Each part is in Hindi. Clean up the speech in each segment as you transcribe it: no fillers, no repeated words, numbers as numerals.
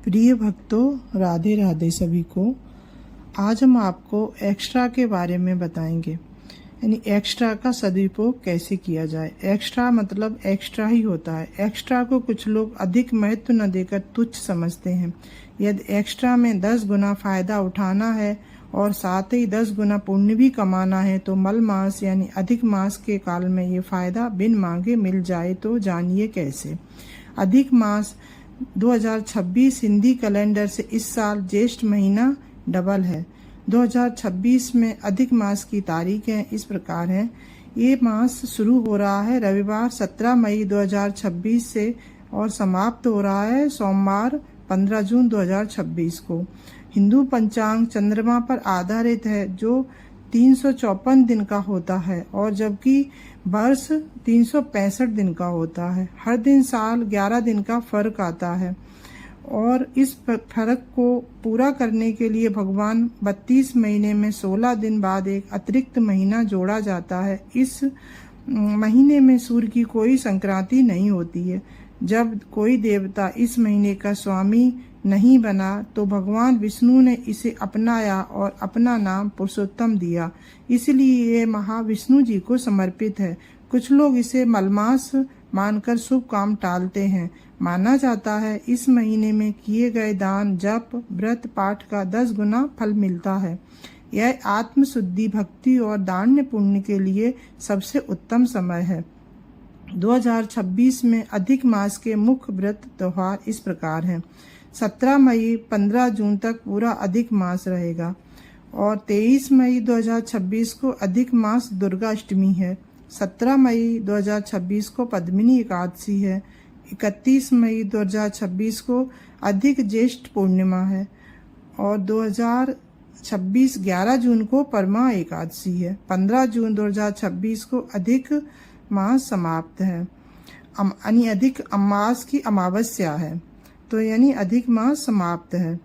प्रिय भक्तों, राधे राधे सभी को। आज हम आपको एक्स्ट्रा के बारे में बताएंगे, यानी एक्स्ट्रा का सदुपयोग कैसे किया जाए। एक्स्ट्रा मतलब एक्स्ट्रा ही होता है। एक्स्ट्रा को कुछ लोग अधिक महत्व न देकर तुच्छ समझते हैं। यदि एक्स्ट्रा में 10 गुना फायदा उठाना है और साथ ही 10 गुना पुण्य भी कमाना है तो मल मास यानी अधिक मास के काल में ये फायदा बिन मांगे मिल जाए तो जानिए कैसे। अधिक मास 2026 हिंदी कैलेंडर से इस साल ज्येष्ठ महीना डबल है। 2026 में अधिक मास की तारीखें इस प्रकार हैं। ये मास शुरू हो रहा है रविवार 17 मई 2026 से और समाप्त हो रहा है सोमवार 15 जून 2026 को। हिंदू पंचांग चंद्रमा पर आधारित है जो 354 दिन का होता है और जबकि वर्ष 365 दिन का होता है। हर दिन साल 11 दिन का फर्क आता है और इस फर्क को पूरा करने के लिए भगवान 32 महीने में 16 दिन बाद एक अतिरिक्त महीना जोड़ा जाता है। इस महीने में सूर्य की कोई संक्रांति नहीं होती है। जब कोई देवता इस महीने का स्वामी नहीं बना तो भगवान विष्णु ने इसे अपनाया और अपना नाम पुरुषोत्तम दिया। इसलिए ये महाविष्णु जी को समर्पित है। कुछ लोग इसे मलमास मानकर शुभ काम टालते हैं। माना जाता है इस महीने में किए गए दान, जप, व्रत, पाठ का 10 गुना फल मिलता है। यह आत्म शुद्धि, भक्ति और दान्य पुण्य के लिए सबसे उत्तम समय है। 2026 में अधिक मास के मुख्य व्रत त्योहार इस प्रकार हैं। 17 मई 15 जून तक पूरा अधिक मास रहेगा और 23 मई 2026 को अधिक मास दुर्गा अष्टमी है। 17 मई 2026 को पद्मिनी एकादशी है। 31 मई 2026 को अधिक ज्येष्ठ पूर्णिमा है और 2026 11 जून को परमा एकादशी है। 15 जून 2026 को अधिक मास समाप्त है, यानी अधिक मास की अमावस्या है, तो यानी अधिक मास समाप्त है।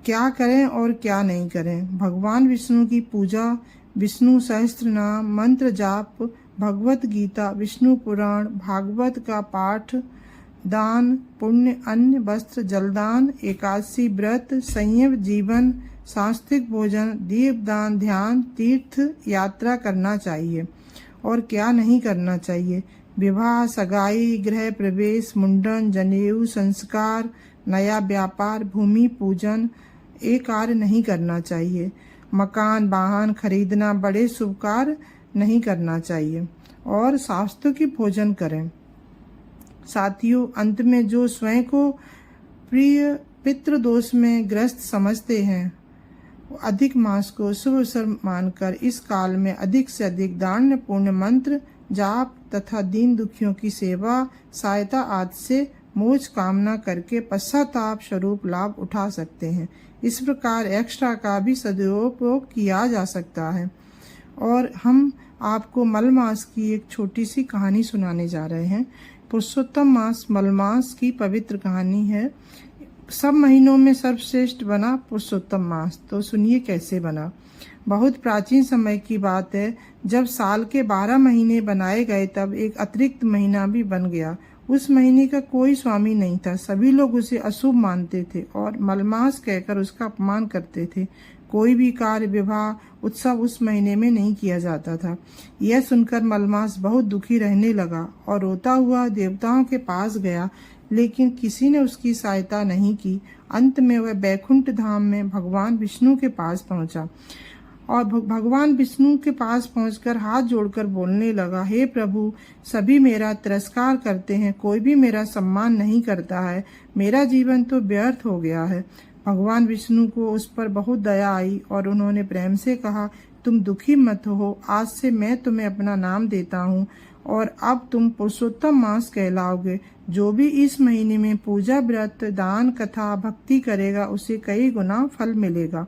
क्या करें और क्या नहीं करें। भगवान विष्णु की पूजा, विष्णु सहस्त्र नाम, मंत्र जाप, भगवत गीता, विष्णु पुराण, भागवत का पाठ, दान, पुण्य, अन्न, वस्त्र, जलदान, एकादशी व्रत, संयम जीवन, सांस्कृतिक भोजन, दीपदान, ध्यान, तीर्थ यात्रा करना चाहिए। और क्या नहीं करना चाहिए। विवाह, सगाई, गृह प्रवेश, मुंडन, जनेऊ, संस्कार, नया व्यापार, भूमि पूजन ये कार्य नहीं करना चाहिए। मकान, वाहन खरीदना, बड़े शुभ कार्य नहीं करना चाहिए और शास्त्रों की भोजन करें। साथियों, अंत में जो स्वयं को प्रिय पितृदोष में ग्रस्त समझते हैं अधिक मास को शुभ अवसर मानकर इस काल में अधिक से अधिक दान, पुण्य, मंत्र जाप तथा दीन दुखियों की सेवा, सहायता आदि से मोक्ष कामना करके पश्चाताप स्वरूप लाभ उठा सकते हैं। इस प्रकार एक्स्ट्रा का भी सदुपयोग किया जा सकता है। और हम आपको मल मास की एक छोटी सी कहानी सुनाने जा रहे हैं। पुरुषोत्तम मास मल मास की पवित्र कहानी है। सब महीनों में सर्वश्रेष्ठ बना पुरुषोत्तम मास। तो सुनिए कैसे बना। बहुत प्राचीन समय की बात है, जब साल के 12 महीने बनाए गए तब एक अतिरिक्त महीना भी बन गया। उस महीने का कोई स्वामी नहीं था। सभी लोग उसे अशुभ मानते थे और मलमास कहकर उसका अपमान करते थे। कोई भी कार्य, विवाह, उत्सव उस महीने में नहीं किया जाता था। यह सुनकर मलमास बहुत दुखी रहने लगा और रोता हुआ देवताओं के पास गया, लेकिन किसी ने उसकी सहायता नहीं की। अंत में वह बैकुंठ धाम में भगवान विष्णु के पास पहुंचा और भगवान विष्णु के पास पहुंचकर हाथ जोड़कर बोलने लगा, हे प्रभु, सभी मेरा तिरस्कार करते हैं, कोई भी मेरा सम्मान नहीं करता है। मेरा जीवन तो व्यर्थ हो गया है। भगवान विष्णु को उस पर बहुत दया आई और उन्होंने प्रेम से कहा, तुम दुखी मत हो, आज से मैं तुम्हें अपना नाम देता हूँ और अब तुम पुरुषोत्तम मास कहलाओगे। जो भी इस महीने में पूजा, व्रत, दान, कथा, भक्ति करेगा उसे कई गुना फल मिलेगा।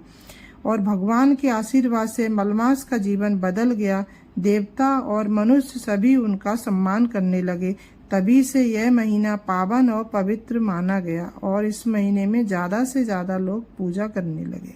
और भगवान के आशीर्वाद से मलमास का जीवन बदल गया। देवता और मनुष्य सभी उनका सम्मान करने लगे। तभी से यह महीना पावन और पवित्र माना गया और इस महीने में ज्यादा से ज्यादा लोग पूजा करने लगे।